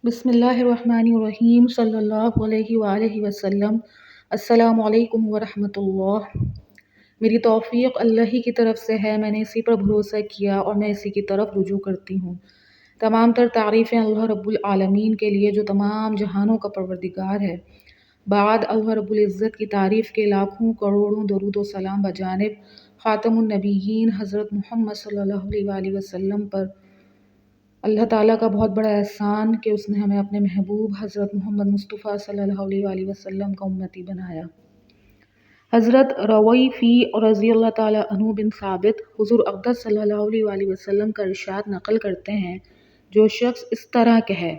بسم اللہ الرحمن الرحیم صلی اللہ علیہ وآلہ وسلم۔ السلام علیکم ورحمۃ اللہ۔ میری توفیق اللہ ہی کی طرف سے ہے، میں نے اسی پر بھروسہ کیا اور میں اسی کی طرف رجوع کرتی ہوں۔ تمام تر تعریفیں اللہ رب العالمین کے لیے جو تمام جہانوں کا پروردگار ہے۔ بعد اللہ رب العزت کی تعریف کے لاکھوں کروڑوں درود و سلام بجانب خاتم النبیین حضرت محمد صلی اللہ علیہ وآلہ وسلم پر اللہ تعالیٰ کا بہت بڑا احسان کہ اس نے ہمیں اپنے محبوب حضرت محمد مصطفیٰ صلی اللہ علیہ وآلہ وسلم کا امتی بنایا۔ حضرت رویفی رضی اللہ تعالیٰ عنہ بن ثابت حضور اقدس صلی اللہ علیہ وآلہ وسلم کا ارشاد نقل کرتے ہیں، جو شخص اس طرح کہے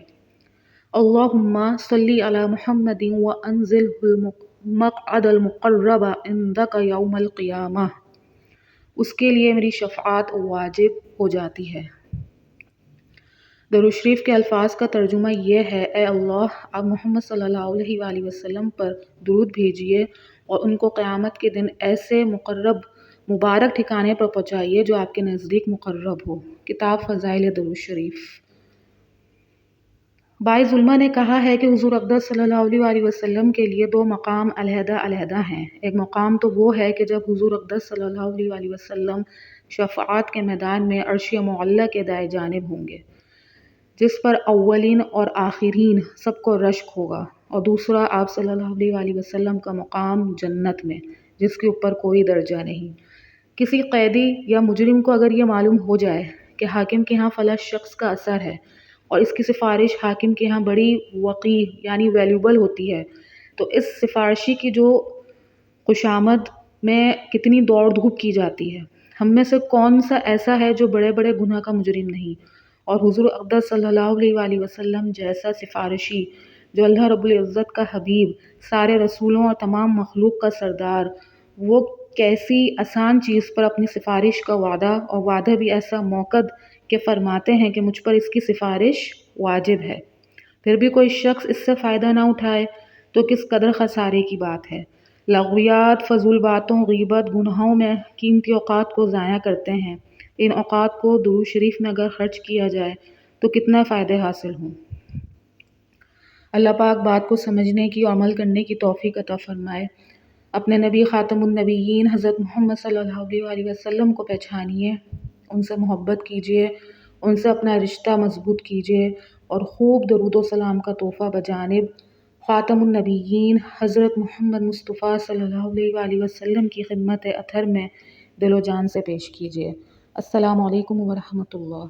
اللہم صلی علی محمد وانزلہ المقعد المقرب عندک یوم القیامہ، اس کے لیے میری شفاعت واجب ہو جاتی ہے۔ درود شریف کے الفاظ کا ترجمہ یہ ہے، اے اللہ، آپ محمد صلی اللہ علیہ وآلہ وسلم پر درود بھیجیے اور ان کو قیامت کے دن ایسے مقرب مبارک ٹھکانے پر پہنچائیے جو آپ کے نزدیک مقرب ہو۔ کتاب فضائل درود شریف۔ باعث علماء نے کہا ہے کہ حضور اقدس صلی اللہ علیہ وآلہ وسلم کے لیے دو مقام علیحدہ علیحدہ ہیں۔ ایک مقام تو وہ ہے کہ جب حضور اقدس صلی اللہ علیہ وآلہ وسلم شفاعت کے میدان میں عرش معلیٰ کے دائیں جانب ہوں گے، جس پر اولین اور آخرین سب کو رشک ہوگا، اور دوسرا آپ صلی اللہ علیہ وآلہ وسلم کا مقام جنت میں، جس کے اوپر کوئی درجہ نہیں۔ کسی قیدی یا مجرم کو اگر یہ معلوم ہو جائے کہ حاکم کے ہاں فلاں شخص کا اثر ہے اور اس کی سفارش حاکم کے ہاں بڑی وقیع یعنی ویلیوبل ہوتی ہے، تو اس سفارشی کی جو خوشامد میں کتنی دوڑ دھوپ کی جاتی ہے۔ ہم میں سے کون سا ایسا ہے جو بڑے بڑے گناہ کا مجرم نہیں، اور حضور اقدس صلی اللہ علیہ وآلہ وسلم جیسا سفارشی جو اللہ رب العزت کا حبیب، سارے رسولوں اور تمام مخلوق کا سردار، وہ کیسی آسان چیز پر اپنی سفارش کا وعدہ، اور وعدہ بھی ایسا موقد کہ فرماتے ہیں کہ مجھ پر اس کی سفارش واجب ہے، پھر بھی کوئی شخص اس سے فائدہ نہ اٹھائے تو کس قدر خسارے کی بات ہے۔ لغویات، فضول باتوں، غیبت، گناہوں میں قیمتی اوقات کو ضائع کرتے ہیں۔ ان اوقات کو درود شریف میں اگر خرچ کیا جائے تو کتنے فائدے حاصل ہوں۔ اللہ پاک بات کو سمجھنے کی اور عمل کرنے کی توفیق عطا فرمائے۔ اپنے نبی خاتم النبیین حضرت محمد صلی اللہ علیہ وآلہ وسلم کو پہچانیے، ان سے محبت کیجیے، ان سے اپنا رشتہ مضبوط کیجیے، اور خوب درود و سلام کا تحفہ بجانب خاتم النبیین حضرت محمد مصطفیٰ صلی اللہ علیہ وآلہ وسلم کی خدمت اطہر میں دل و جان سے پیش کیجیے۔ السلام علیکم ورحمۃ اللہ۔